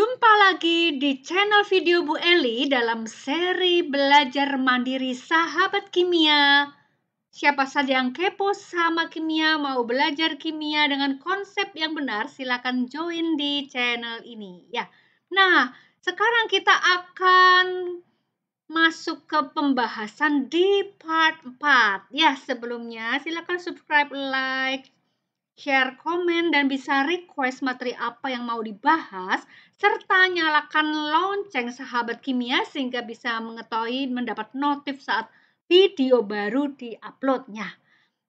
Jumpa lagi di channel video Bu Eli dalam seri belajar mandiri sahabat kimia. Siapa saja yang kepo sama kimia, mau belajar kimia dengan konsep yang benar, silakan join di channel ini ya. Nah, sekarang kita akan masuk ke pembahasan di part 4. Ya, sebelumnya silakan subscribe, like, share, komen, dan bisa request materi apa yang mau dibahas, serta nyalakan lonceng sahabat kimia sehingga bisa mengetahui mendapat notif saat video baru di-uploadnya.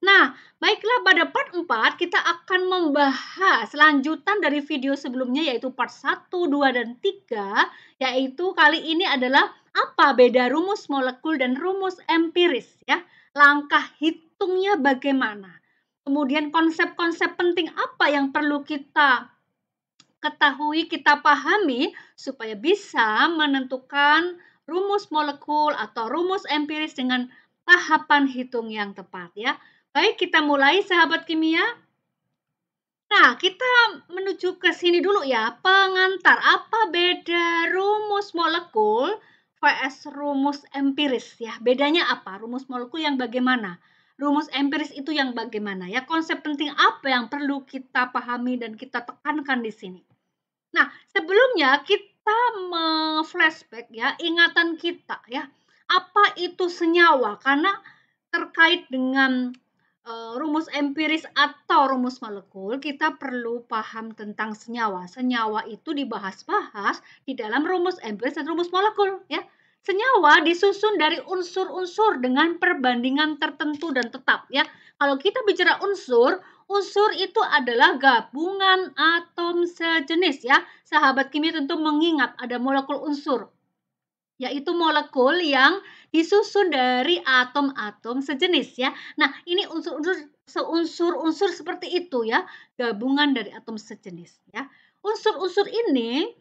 Nah, baiklah, pada part 4 kita akan membahas lanjutan dari video sebelumnya yaitu part 1, 2, dan 3, yaitu kali ini adalah apa beda rumus molekul dan rumus empiris ya. Langkah hitungnya bagaimana? Kemudian konsep-konsep penting apa yang perlu kita ketahui, kita pahami supaya bisa menentukan rumus molekul atau rumus empiris dengan tahapan hitung yang tepat ya. Baik, kita mulai sahabat kimia. Nah, kita menuju ke sini dulu ya, pengantar. Apa beda rumus molekul vs rumus empiris ya? Bedanya apa? Rumus molekul yang bagaimana? Rumus empiris itu yang bagaimana ya? Konsep penting apa yang perlu kita pahami dan kita tekankan di sini? Nah, sebelumnya kita flashback ya, ingatan kita ya. Apa itu senyawa? Karena terkait dengan rumus empiris atau rumus molekul, kita perlu paham tentang senyawa. Senyawa itu dibahas-bahas di dalam rumus empiris dan rumus molekul ya. Senyawa disusun dari unsur-unsur dengan perbandingan tertentu dan tetap ya. Kalau kita bicara unsur, unsur itu adalah gabungan atom sejenis ya. Sahabat kimia tentu mengingat ada molekul unsur, yaitu molekul yang disusun dari atom-atom sejenis ya. Nah, ini unsur-unsur seperti itu ya, gabungan dari atom sejenis ya. Unsur-unsur ini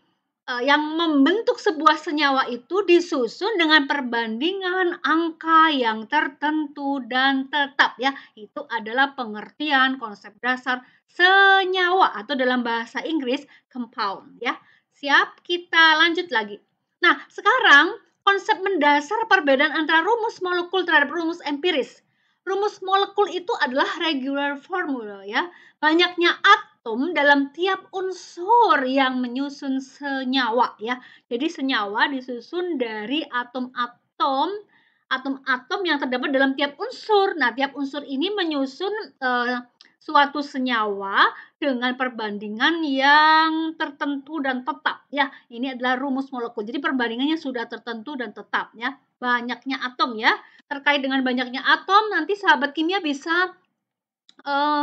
yang membentuk sebuah senyawa itu disusun dengan perbandingan angka yang tertentu dan tetap ya. Itu adalah pengertian konsep dasar senyawa atau dalam bahasa Inggris compound ya. Siap, kita lanjut lagi. Nah, sekarang konsep mendasar perbedaan antara rumus molekul terhadap rumus empiris. Rumus molekul itu adalah regular formula ya. Banyaknya atom dalam tiap unsur yang menyusun senyawa ya. Jadi senyawa disusun dari atom-atom yang terdapat dalam tiap unsur. Nah, tiap unsur ini menyusun suatu senyawa dengan perbandingan yang tertentu dan tetap ya. Ini adalah rumus molekul. Jadi perbandingannya sudah tertentu dan tetap ya. Banyaknya atom ya. Terkait dengan banyaknya atom, nanti sahabat kimia bisa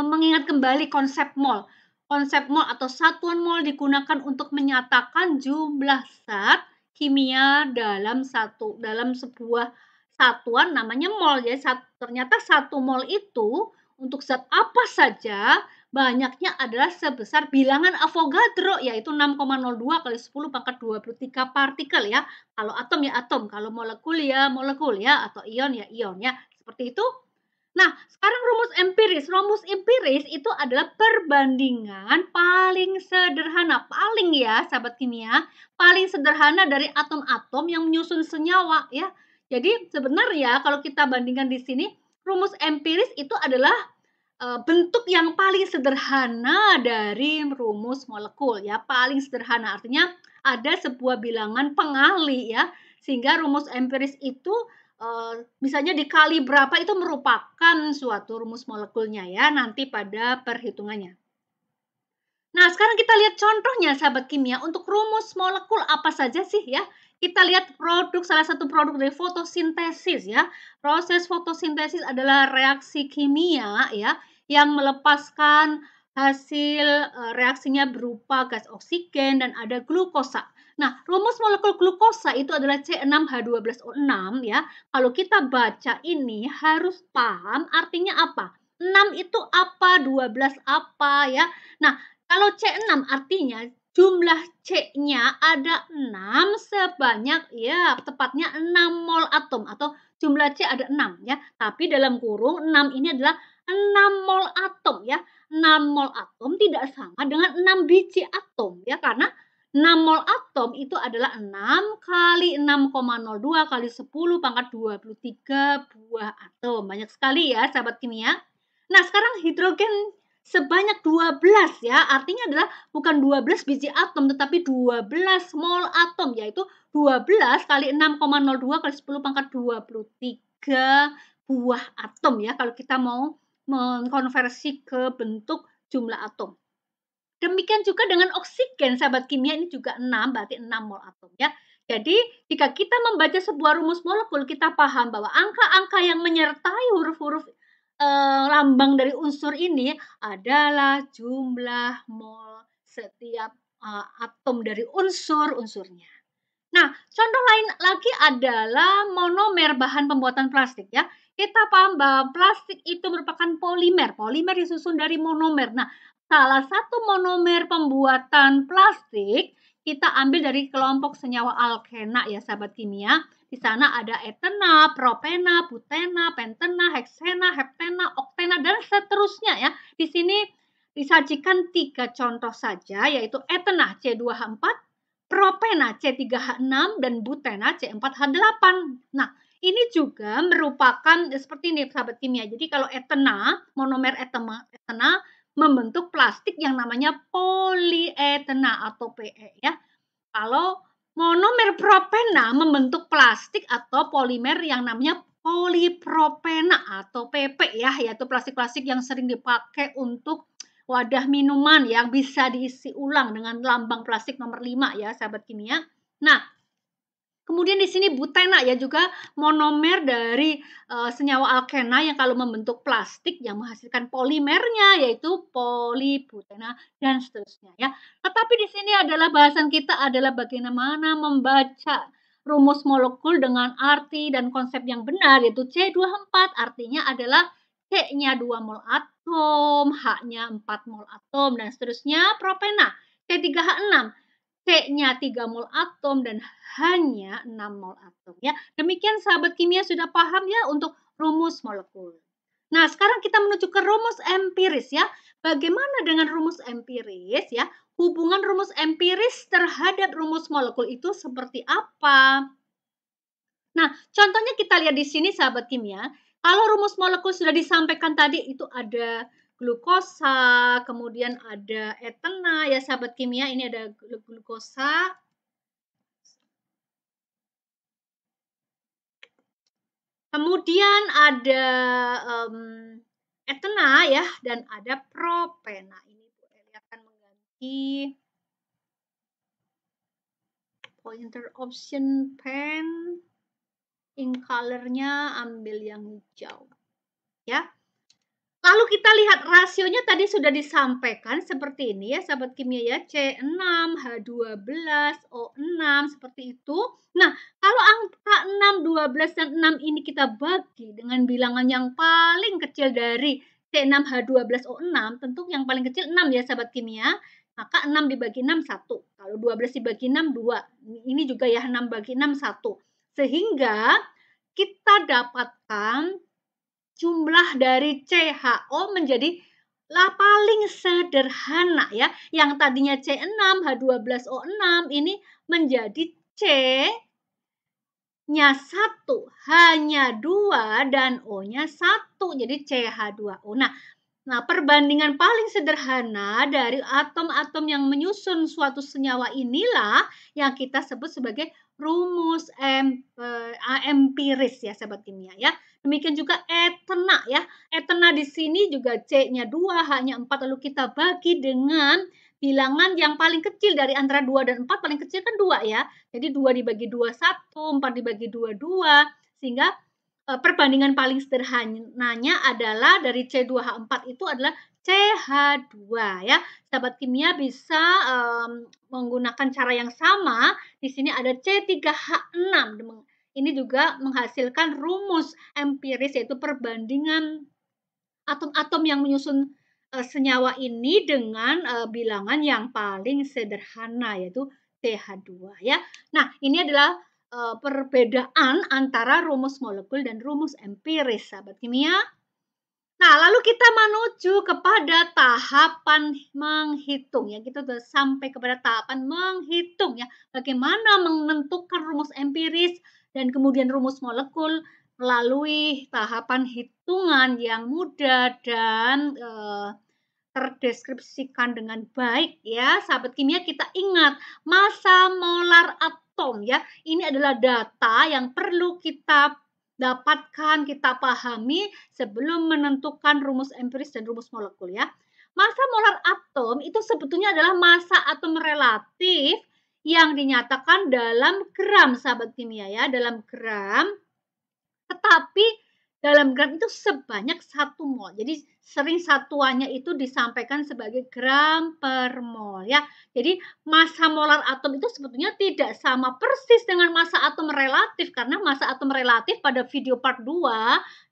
mengingat kembali konsep mol. Konsep mol atau satuan mol digunakan untuk menyatakan jumlah zat kimia dalam sebuah satuan namanya mol. Jadi ternyata satu mol itu untuk zat apa saja banyaknya adalah sebesar bilangan Avogadro, yaitu 6,02 kali 10 pangkat 23 partikel ya. Kalau atom ya atom, kalau molekul ya molekul ya, atau ion ya ion ya. Seperti itu. Nah, sekarang rumus empiris. Rumus empiris itu adalah perbandingan paling sederhana. Paling ya, sahabat kimia, paling sederhana dari atom-atom yang menyusun senyawa ya. Jadi sebenarnya kalau kita bandingkan di sini, rumus empiris itu adalah bentuk yang paling sederhana dari rumus molekul ya, paling sederhana. Artinya ada sebuah bilangan pengali ya, sehingga rumus empiris itu misalnya dikali berapa itu merupakan suatu rumus molekulnya ya, nanti pada perhitungannya. Nah, sekarang kita lihat contohnya sahabat kimia. Untuk rumus molekul apa saja sih ya? Kita lihat salah satu produk dari fotosintesis ya. Proses fotosintesis adalah reaksi kimia ya yang melepaskan hasil reaksinya berupa gas oksigen dan ada glukosa. Nah, rumus molekul glukosa itu adalah C6H12O6 ya. Kalau kita baca ini harus paham artinya apa. 6 itu apa, 12 apa ya. Nah, kalau C6 artinya jumlah C-nya ada 6 sebanyak ya tepatnya 6 mol atom atau jumlah C ada 6 ya. Tapi dalam kurung 6 ini adalah 6 mol atom ya. 6 mol atom tidak sama dengan 6 biji atom ya, karena 6 mol atom itu adalah 6 kali 6,02 kali 10 pangkat 23 buah atom. Banyak sekali ya sahabat kimia. Nah sekarang hidrogen sebanyak 12 ya, artinya adalah bukan 12 biji atom tetapi 12 mol atom, yaitu 12 kali 6,02 kali 10 pangkat 23 buah atom ya kalau kita mau mengkonversi ke bentuk jumlah atom. Demikian juga dengan oksigen, sahabat kimia, ini juga 6, berarti 6 mol atom ya. Jadi, jika kita membaca sebuah rumus molekul, kita paham bahwa angka-angka yang menyertai huruf-huruf lambang dari unsur ini adalah jumlah mol setiap atom dari unsur-unsurnya. Nah, contoh lain lagi adalah monomer bahan pembuatan plastik ya. Kita paham bahwa plastik itu merupakan polimer. Polimer disusun dari monomer. Nah, salah satu monomer pembuatan plastik kita ambil dari kelompok senyawa alkena ya sahabat kimia. Di sana ada etena, propena, butena, pentena, heksena, heptena, oktena, dan seterusnya ya. Di sini disajikan 3 contoh saja, yaitu etena C2H4, propena C3H6, dan butena C4H8. Nah, ini juga merupakan seperti ini sahabat kimia. Jadi kalau etena, monomer etena membentuk plastik yang namanya polietena atau PE ya. Kalau monomer propena membentuk plastik atau polimer yang namanya polipropena atau PP ya, yaitu plastik-plastik yang sering dipakai untuk wadah minuman yang bisa diisi ulang dengan lambang plastik nomor 5 ya, sahabat kimia. Nah, kemudian di sini butena ya, juga monomer dari senyawa alkena yang kalau membentuk plastik yang menghasilkan polimernya yaitu polibutena dan seterusnya ya. Tetapi di sini adalah bahasan kita adalah bagaimana membaca rumus molekul dengan arti dan konsep yang benar, yaitu C24 artinya adalah C-nya 2 mol atom, H-nya 4 mol atom dan seterusnya. Propena C3H6, C-nya 3 mol atom dan hanya 6 mol atom ya. Demikian sahabat kimia sudah paham ya untuk rumus molekul. Nah, sekarang kita menuju ke rumus empiris ya. Bagaimana dengan rumus empiris ya? Hubungan rumus empiris terhadap rumus molekul itu seperti apa? Nah, contohnya kita lihat di sini sahabat kimia. Kalau rumus molekul sudah disampaikan tadi, itu ada glukosa, kemudian ada etena ya sahabat kimia. Ini ada glukosa. Kemudian ada etena ya, dan ada propena. Ini Bu Eli akan mengganti pointer option pen, ink color-nya ambil yang hijau. Ya. Lalu kita lihat rasionya tadi sudah disampaikan seperti ini ya sahabat kimia ya, C6, H12, O6 seperti itu. Nah, kalau angka 6, 12, dan 6 ini kita bagi dengan bilangan yang paling kecil dari C6, H12, O6, tentu yang paling kecil 6 ya sahabat kimia. Maka 6 dibagi 6, 1. Kalau 12 dibagi 6, 2. Ini juga ya 6 bagi 6, 1. Sehingga kita dapatkan jumlah dari CHO menjadi paling sederhana ya. Yang tadinya C6, H12O6 ini menjadi C-nya 1, hanya 2, dan O-nya 1. Jadi CH2O. Nah, perbandingan paling sederhana dari atom-atom yang menyusun suatu senyawa inilah yang kita sebut sebagai rumus empiris ya sahabat kimia ya. Demikian juga etena ya. Etena di sini juga C-nya 2, H-nya 4, lalu kita bagi dengan bilangan yang paling kecil dari antara 2 dan 4, paling kecil kan 2 ya. Jadi 2 dibagi 2, 1, 4 dibagi 2, 2. Sehingga perbandingan paling sederhananya adalah dari C2H4 itu adalah CH2 ya. Sahabat kimia bisa menggunakan cara yang sama. Di sini ada C3H6. Ini juga menghasilkan rumus empiris, yaitu perbandingan atom-atom yang menyusun senyawa ini dengan bilangan yang paling sederhana, yaitu CH2 ya. Nah, ini adalah perbedaan antara rumus molekul dan rumus empiris, sahabat kimia. Nah, lalu kita menuju kepada tahapan menghitung ya. Kita sudah sampai kepada tahapan menghitung ya. Bagaimana menentukan rumus empiris dan kemudian rumus molekul melalui tahapan hitungan yang mudah dan terdeskripsikan dengan baik ya. Sahabat kimia, kita ingat massa molar atom ya. Ini adalah data yang perlu kita dapatkan, kita pahami sebelum menentukan rumus empiris dan rumus molekul ya. Massa molar atom itu sebetulnya adalah massa atom relatif yang dinyatakan dalam gram, sahabat kimia ya, dalam gram. Tetapi dalam gram itu sebanyak 1 mol. Jadi sering satuannya itu disampaikan sebagai gram per mol ya. Jadi massa molar atom itu sebetulnya tidak sama persis dengan massa atom relatif, karena massa atom relatif pada video part 2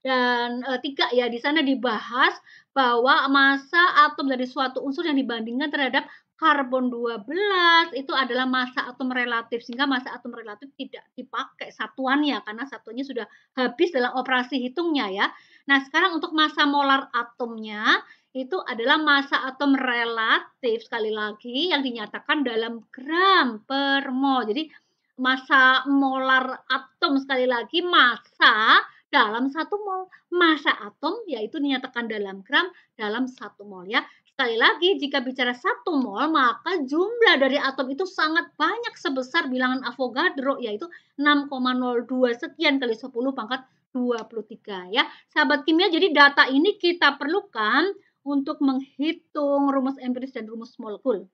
dan 3 ya, di sana dibahas bahwa massa atom dari suatu unsur yang dibandingkan terhadap karbon 12 itu adalah massa atom relatif, sehingga massa atom relatif tidak dipakai satuannya karena satuannya sudah habis dalam operasi hitungnya ya. Nah, sekarang untuk massa molar atomnya itu adalah massa atom relatif, sekali lagi yang dinyatakan dalam gram per mol. Jadi massa molar atom, sekali lagi, massa dalam 1 mol. Massa atom yaitu dinyatakan dalam gram dalam 1 mol ya. Sekali lagi, jika bicara 1 mol, maka jumlah dari atom itu sangat banyak sebesar bilangan Avogadro, yaitu 6,02 sekian kali 10 pangkat 23 ya. Sahabat kimia, jadi data ini kita perlukan untuk menghitung rumus empiris dan rumus molekul.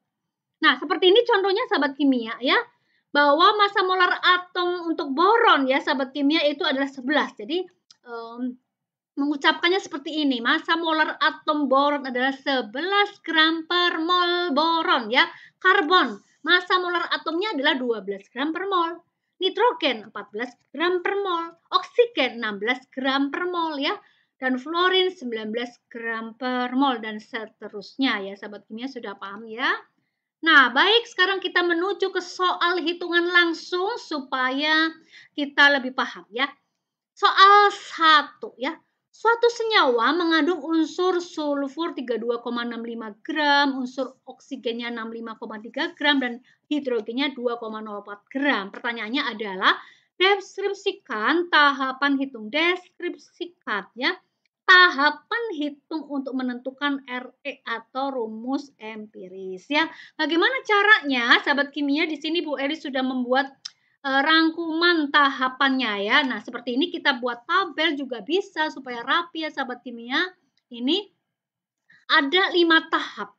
Nah, seperti ini contohnya sahabat kimia ya, bahwa massa molar atom untuk boron ya sahabat kimia itu adalah 11. Jadi mengucapkannya seperti ini, massa molar atom boron adalah 11 gram per mol boron ya. Karbon, massa molar atomnya adalah 12 gram per mol. Nitrogen 14 gram per mol, oksigen 16 gram per mol ya. Dan fluorin 19 gram per mol dan seterusnya ya. Sahabat kimia sudah paham ya? Nah, baik, sekarang kita menuju ke soal hitungan langsung supaya kita lebih paham ya. Soal 1 ya. Suatu senyawa mengandung unsur sulfur 32,65 gram, unsur oksigennya 65,3 gram, dan hidrogennya 2,04 gram. Pertanyaannya adalah deskripsikan tahapan hitung. Deskripsikan ya. Tahapan hitung untuk menentukan RE atau rumus empiris ya. Bagaimana caranya? Sahabat kimia, di sini Bu Eli sudah membuat rangkuman tahapannya ya. Nah, seperti ini kita buat tabel juga bisa supaya rapi ya sahabat kimia. Ini ada 5 tahap.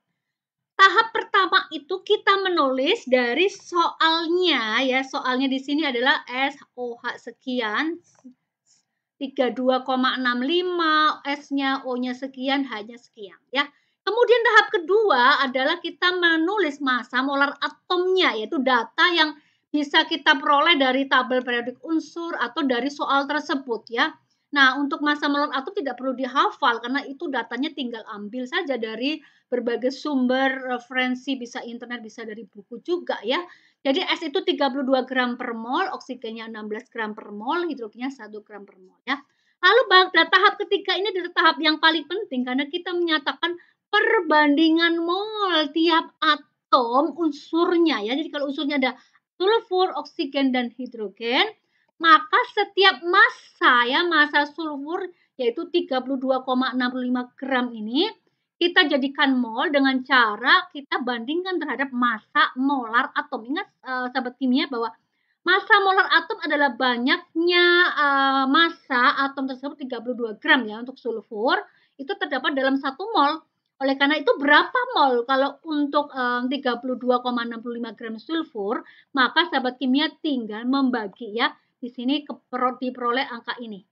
Tahap pertama itu kita menulis dari soalnya ya. Soalnya di sini adalah SOH sekian 32,65, S-nya, O-nya sekian, H-nya sekian ya. Kemudian tahap kedua adalah kita menulis massa molar atomnya, yaitu data yang bisa kita peroleh dari tabel periodik unsur atau dari soal tersebut ya. Nah, untuk massa molar atom tidak perlu dihafal karena itu datanya tinggal ambil saja dari berbagai sumber referensi, bisa internet, bisa dari buku juga ya. Jadi S itu 32 gram per mol, oksigennya 16 gram per mol, hidrogennya 1 gram per mol ya. Lalu tahap ketiga ini adalah tahap yang paling penting karena kita menyatakan perbandingan mol tiap atom unsurnya ya. Jadi kalau unsurnya ada sulfur, oksigen, dan hidrogen, maka setiap massa ya, massa sulfur yaitu 32,65 gram ini kita jadikan mol dengan cara kita bandingkan terhadap massa molar atom. Ingat sahabat kimia bahwa massa molar atom adalah banyaknya massa atom tersebut 32 gram ya. Untuk sulfur itu terdapat dalam 1 mol. Oleh karena itu berapa mol kalau untuk 32,65 gram sulfur, maka sahabat kimia tinggal membagi ya. Di sini diperoleh angka ini.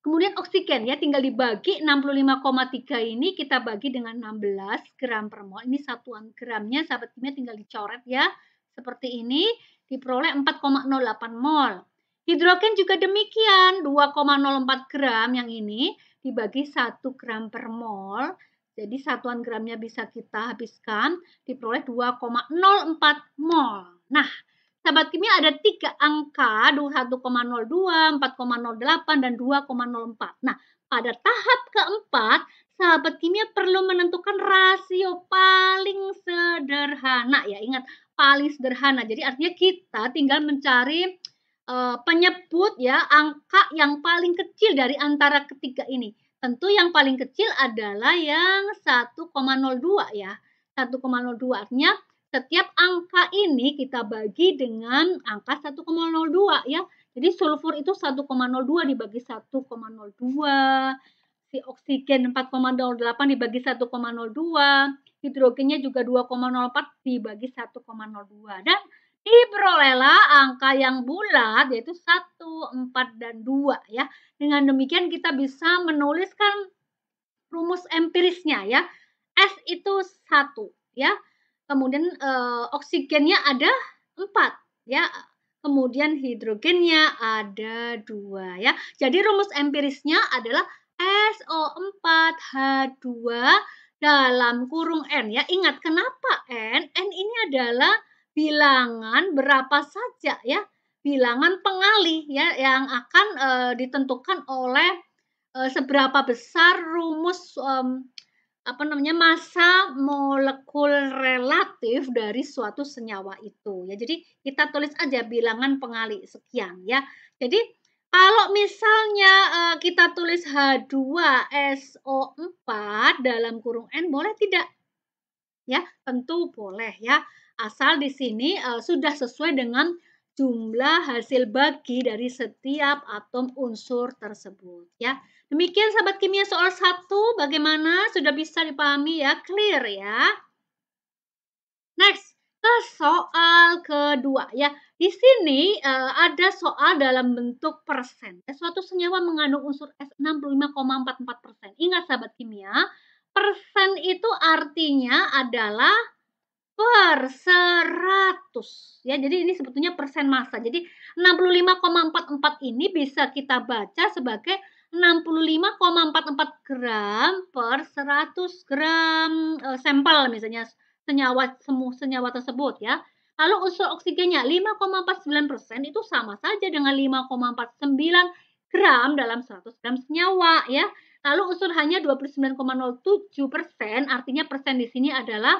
Kemudian oksigen ya tinggal dibagi 65,3 ini kita bagi dengan 16 gram per mol. Ini satuan gramnya sahabat kimia tinggal dicoret ya. Seperti ini diperoleh 4,08 mol. Hidrogen juga demikian 2,04 gram yang ini dibagi 1 gram per mol. Jadi satuan gramnya bisa kita habiskan diperoleh 2,04 mol. Nah, sahabat kimia ada 3 angka, 1,02, 4,08, dan 2,04. Nah, pada tahap keempat, sahabat kimia perlu menentukan rasio paling sederhana ya. Ingat, paling sederhana. Jadi artinya kita tinggal mencari penyebut ya angka yang paling kecil dari antara ketiga ini. Tentu yang paling kecil adalah yang 1,02 ya. 1,02 artinya setiap angka ini kita bagi dengan angka 1,02 ya. Jadi sulfur itu 1,02 dibagi 1,02, si oksigen 4,08 dibagi 1,02, hidrogennya juga 2,04 dibagi 1,02. Dan diperolehlah angka yang bulat yaitu 1, 4, dan 2 ya. Dengan demikian kita bisa menuliskan rumus empirisnya ya. S itu 1 ya. Kemudian oksigennya ada 4 ya. Kemudian hidrogennya ada 2 ya. Jadi rumus empirisnya adalah SO4H2 dalam kurung N ya. Ingat kenapa N? N ini adalah bilangan berapa saja ya. Bilangan pengalih ya yang akan ditentukan oleh seberapa besar rumus massa molekul relatif dari suatu senyawa itu ya. Jadi kita tulis aja bilangan pengali sekian ya. Jadi kalau misalnya kita tulis H2SO4 dalam kurung N boleh tidak? Ya, tentu boleh ya. Asal di sini sudah sesuai dengan jumlah hasil bagi dari setiap atom unsur tersebut ya. Demikian sahabat kimia soal 1, bagaimana? Sudah bisa dipahami ya? Clear ya? Next, ke soal kedua ya. Di sini ada soal dalam bentuk persen. Suatu senyawa mengandung unsur S 65,44%. Ingat sahabat kimia, persen itu artinya adalah per 100 ya. Jadi ini sebetulnya persen massa. Jadi 65,44 ini bisa kita baca sebagai 65,44 gram per 100 gram sampel misalnya senyawa tersebut ya. Lalu unsur oksigennya 5,49% itu sama saja dengan 5,49 gram dalam 100 gram senyawa ya. Lalu unsur hanya 29,07%, artinya persen di sini adalah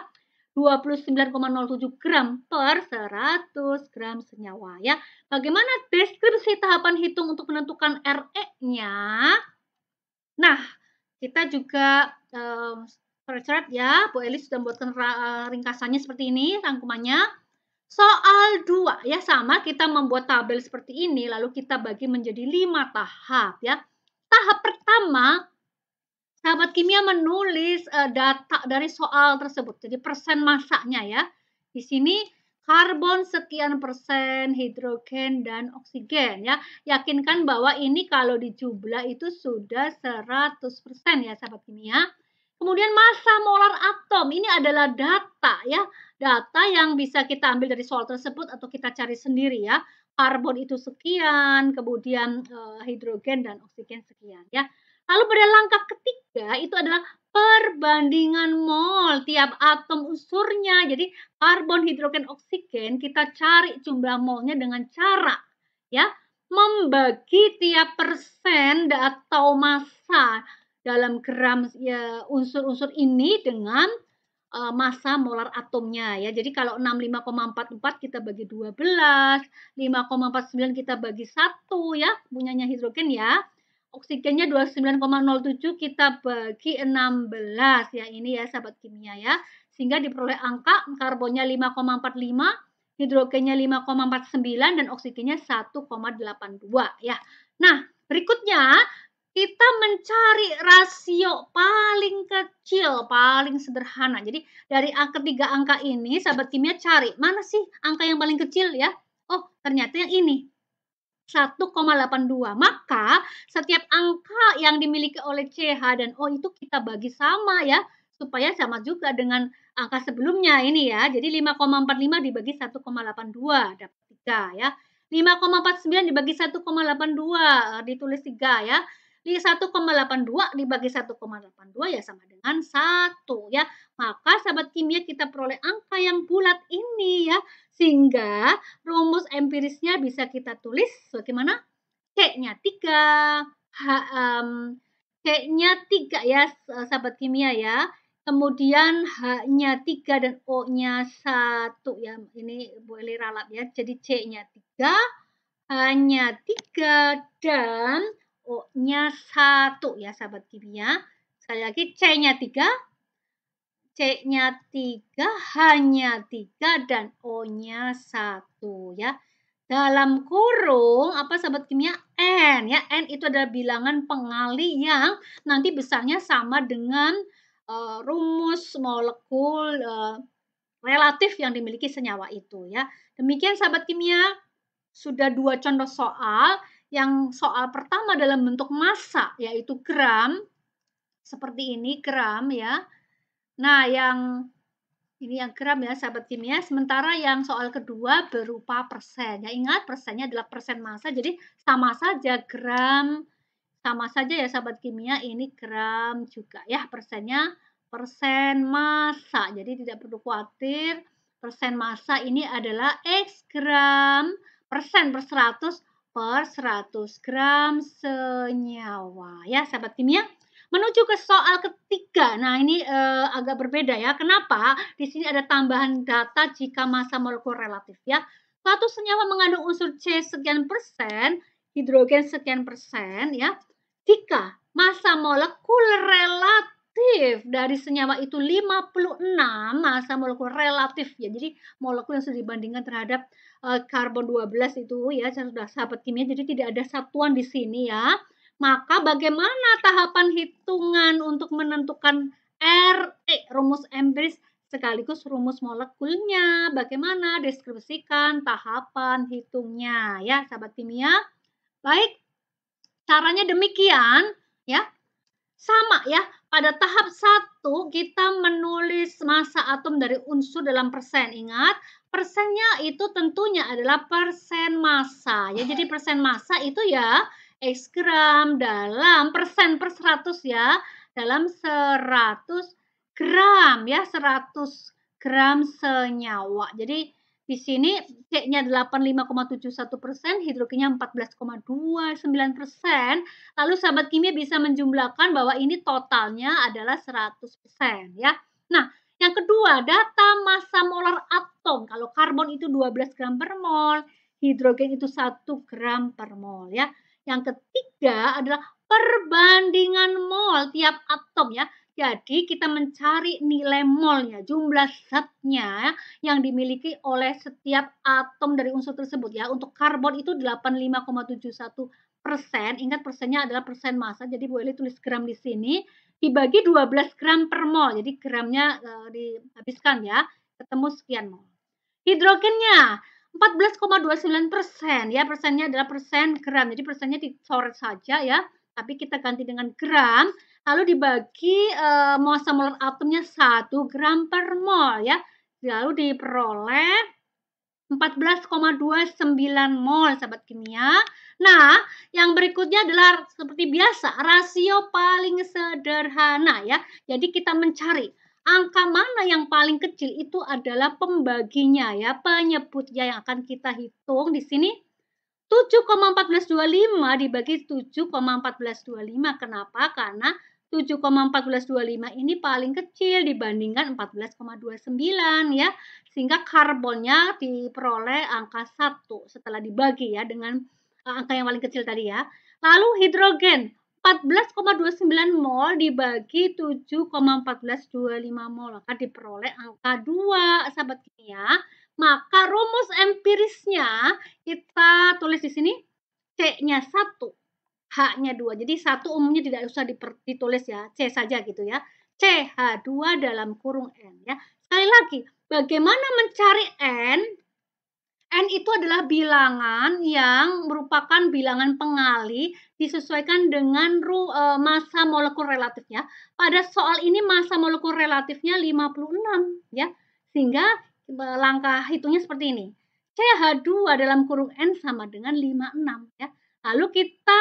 29,07 gram per 100 gram senyawa ya. Bagaimana deskripsi tahapan hitung untuk menentukan RE-nya? Nah, kita juga chart ya. Bu Eli sudah membuatkan ringkasannya seperti ini, rangkumannya. Soal 2 ya, sama kita membuat tabel seperti ini lalu kita bagi menjadi 5 tahap ya. Tahap pertama, sahabat kimia menulis data dari soal tersebut. Jadi persen massanya ya. Di sini karbon sekian persen, hidrogen dan oksigen ya. Yakinkan bahwa ini kalau dijumlah itu sudah 100% ya sahabat kimia. Kemudian massa molar atom, ini adalah data ya. Data yang bisa kita ambil dari soal tersebut atau kita cari sendiri ya. Karbon itu sekian, kemudian hidrogen dan oksigen sekian ya. Lalu pada langkah ketiga itu adalah perbandingan mol tiap atom unsurnya. Jadi karbon, hidrogen, oksigen kita cari jumlah molnya dengan cara ya membagi tiap persen atau massa dalam gram ya, unsur-unsur ini dengan massa molar atomnya ya. Jadi kalau 65,44 kita bagi 12, 5,49 kita bagi 1 ya, punyanya hidrogen ya. Oksigennya 29,07 kita bagi 16 ya, ini ya sahabat kimia ya. Sehingga diperoleh angka karbonnya 5,45, hidrogennya 5,49 dan oksigennya 1,82 ya. Nah, berikutnya kita mencari rasio paling kecil, paling sederhana. Jadi dari ketiga angka ini, sahabat kimia cari mana sih angka yang paling kecil ya? Oh, ternyata yang ini. 1,82. Maka setiap angka yang dimiliki oleh CH dan O itu kita bagi sama ya, supaya sama juga dengan angka sebelumnya ini ya. Jadi 5,45 dibagi 1,82 dapat 3 ya. 5,49 dibagi 1,82 ditulis 3 ya. 1,82 dibagi 1,82 ya sama dengan 1 ya. Maka sahabat kimia kita peroleh angka yang bulat ini ya. Sehingga rumus empirisnya bisa kita tulis bagaimana? C-nya 3, C-nya 3 ya, sahabat kimia ya. Kemudian H-nya 3 dan O-nya 1 ya. Ini Bu Eli ralat ya. Jadi C-nya 3, H-nya 3 dan O-nya 1 ya sahabat kimia. Sekali lagi C-nya 3, C-nya 3, H-nya 3 dan O-nya 1 ya. Dalam kurung apa sahabat kimia? N ya. N itu adalah bilangan pengali yang nanti besarnya sama dengan rumus molekul relatif yang dimiliki senyawa itu ya. Demikian sahabat kimia, sudah 2 contoh soal. Yang soal pertama dalam bentuk massa yaitu gram. Seperti ini gram ya. Nah, ini yang gram ya sahabat kimia, sementara yang soal kedua berupa persen. Ya ingat persennya adalah persen massa, jadi sama saja gram, sama saja ya sahabat kimia, ini gram juga ya persennya persen massa. Jadi tidak perlu khawatir, persen massa ini adalah X gram persen per 100 gram senyawa ya sahabat kimia. Menuju ke soal ketiga. Nah, ini agak berbeda ya. Kenapa? Di sini ada tambahan data jika massa molekul relatif ya. Suatu senyawa mengandung unsur C sekian persen, hidrogen sekian persen ya. Jika massa molekul relatif dari senyawa itu 56, massa molekul relatif ya. Jadi molekul yang sudah dibandingkan terhadap karbon 12 itu ya, sudah sahabat kimia. Jadi tidak ada satuan di sini ya. Maka bagaimana tahapan hitungan untuk menentukan rumus empiris sekaligus rumus molekulnya? Bagaimana deskripsikan tahapan hitungnya ya, sahabat kimia? Baik, caranya demikian ya. Sama ya, pada tahap 1 kita menulis massa atom dari unsur dalam persen. Ingat, persennya itu tentunya adalah persen massa. Ya, jadi persen massa itu ya X gram dalam persen per 100 ya, dalam 100 gram ya, 100 gram senyawa. Jadi di sini C-nya 85,71%, hidrogennya 14,29%. Lalu sahabat kimia bisa menjumlahkan bahwa ini totalnya adalah 100% ya. Nah, yang kedua, data massa molar atom. Kalau karbon itu 12 gram per mol, hidrogen itu 1 gram per mol ya. Yang ketiga adalah perbandingan mol tiap atom ya. Jadi kita mencari nilai molnya, jumlah zatnya yang dimiliki oleh setiap atom dari unsur tersebut ya. Untuk karbon itu 85,71%. Ingat persennya adalah persen massa. Jadi Bu Eli tulis gram di sini dibagi 12 gram per mol. Jadi gramnya dihabiskan ya. Ketemu sekian mol. Hidrogennya 14,29% ya. Persennya adalah persen gram. Jadi persennya dicoret saja ya. Tapi kita ganti dengan gram. Lalu dibagi massa molar atomnya 1 gram per mol ya. Lalu diperoleh 14,29 mol sahabat kimia. Nah, yang berikutnya adalah seperti biasa rasio paling sederhana ya. Jadi kita mencari angka mana yang paling kecil, itu adalah pembaginya ya, penyebutnya yang akan kita hitung di sini. 7,1425 dibagi 7,1425. Kenapa? Karena 7,1425 ini paling kecil dibandingkan 14,29 ya. Sehingga karbonnya diperoleh angka 1 setelah dibagi ya dengan angka yang paling kecil tadi ya. Lalu hidrogen 14,29 mol dibagi 7,1425 mol, maka diperoleh angka 2 sahabat kimia. Maka rumus empirisnya kita tulis di sini C-nya 1, H-nya 2. Jadi 1 umumnya tidak usah ditulis ya, C saja gitu ya. CH2 dalam kurung N ya. Sekali lagi, bagaimana mencari N? N itu adalah bilangan yang merupakan bilangan pengali disesuaikan dengan massa molekul relatifnya. Pada soal ini massa molekul relatifnya 56 ya. Sehingga langkah hitungnya seperti ini. CH2 dalam kurung N sama dengan 56 ya. Lalu kita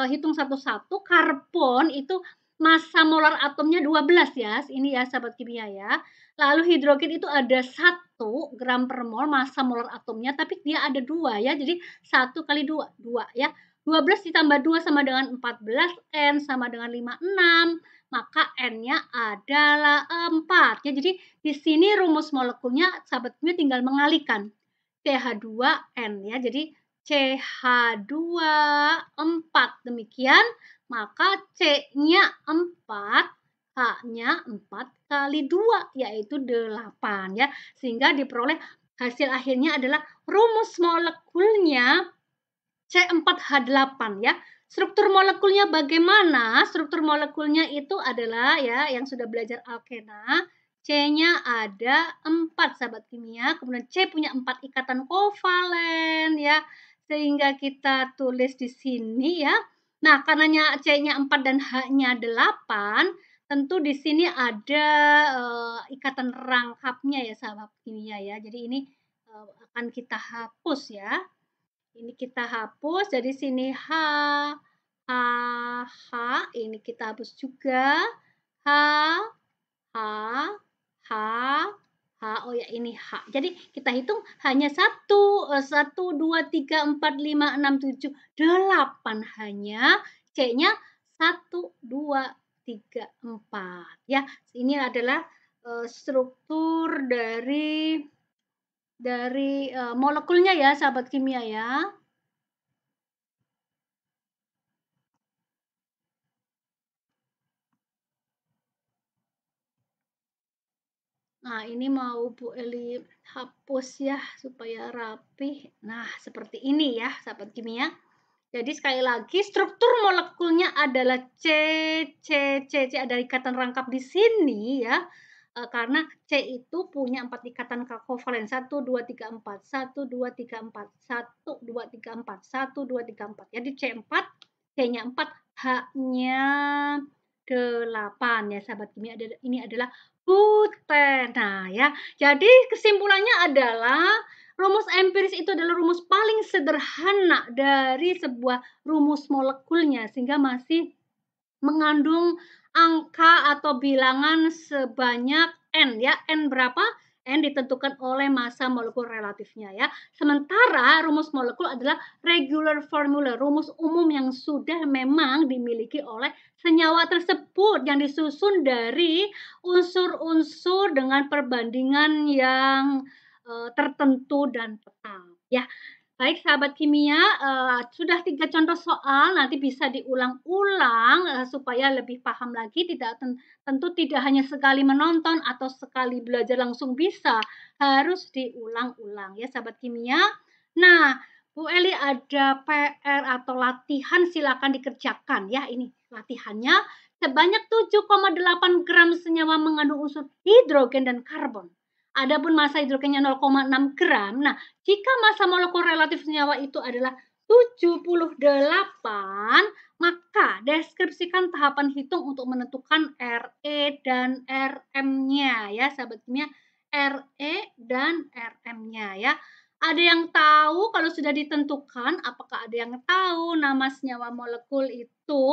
hitung satu-satu. Karbon itu massa molar atomnya 12 ya. Ini ya sahabat kimia ya. Lalu hidrogen itu ada 1 gram per mol massa molar atomnya, tapi dia ada 2 ya. Jadi 1 kali 2, 2 ya. 12 ditambah 2 sama dengan 14, N sama dengan 56, maka N-nya adalah 4. Ya, jadi di sini rumus molekulnya sahabat kimia tinggal mengalihkan. CH2N ya, jadi CH2 4. Demikian, maka C-nya 4, H-nya 4 kali 2, yaitu 8 ya. Sehingga diperoleh hasil akhirnya adalah rumus molekulnya C4H8 ya. Struktur molekulnya bagaimana? Struktur molekulnya itu adalah ya yang sudah belajar alkena, C-nya ada 4 sahabat kimia, kemudian C punya 4 ikatan kovalen ya. Sehingga kita tulis di sini ya. Nah, karenanya C-nya 4 dan H-nya 8, tentu di sini ada ikatan rangkapnya ya sahabat kimia ya. Jadi ini akan kita hapus ya. Ini kita hapus, dari sini H, H, H, ini kita hapus juga. H, H, H, H, oh ya ini H. Jadi kita hitung hanya 1, 2, 3, 4, 5, 6, 7, 8. Hanya C-nya 1, 2, 3, 4. Ya, ini adalah struktur dari molekulnya ya sahabat kimia ya. Nah, ini mau Bu Eli hapus ya supaya rapi. Nah, seperti ini ya sahabat kimia. Jadi sekali lagi struktur molekulnya adalah C, C, C, C, ada ikatan rangkap di sini ya. Karena C itu punya 4 ikatan kovalen. 1, 2, 3, 4. 1, 2, 3, 4. 1, 2, 3, 4. 1, 2, 3, 4. Jadi C4, C-nya 4, H-nya 8 ya sahabat kimia. Ini adalah buten. Nah ya, jadi kesimpulannya adalah rumus empiris itu adalah rumus paling sederhana dari sebuah rumus molekulnya sehingga masih mengandung angka atau bilangan sebanyak N ya. N berapa? N ditentukan oleh massa molekul relatifnya ya. Sementara rumus molekul adalah regular formula, rumus umum yang sudah memang dimiliki oleh senyawa tersebut yang disusun dari unsur-unsur dengan perbandingan yang tertentu dan tetap ya. Baik sahabat kimia, sudah 3 contoh soal, nanti bisa diulang-ulang supaya lebih paham lagi, tentu tidak hanya sekali menonton atau sekali belajar langsung bisa, harus diulang-ulang ya sahabat kimia. Nah, Bu Eli ada PR atau latihan silakan dikerjakan ya, ini latihannya sebanyak 7,8 gram senyawa mengandung unsur hidrogen dan karbon. Adapun massa hidrogennya 0,6 gram. Nah, jika massa molekul relatif senyawa itu adalah 78, maka deskripsikan tahapan hitung untuk menentukan Re dan Rm-nya ya, sahabat kimia. Re dan Rm-nya ya. Ada yang tahu kalau sudah ditentukan, apakah ada yang tahu nama senyawa molekul itu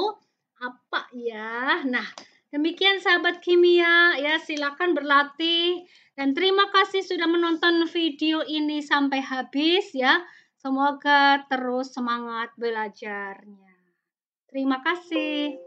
apa ya? Nah, demikian sahabat kimia ya, silakan berlatih. Dan terima kasih sudah menonton video ini sampai habis ya. Semoga terus semangat belajarnya. Terima kasih.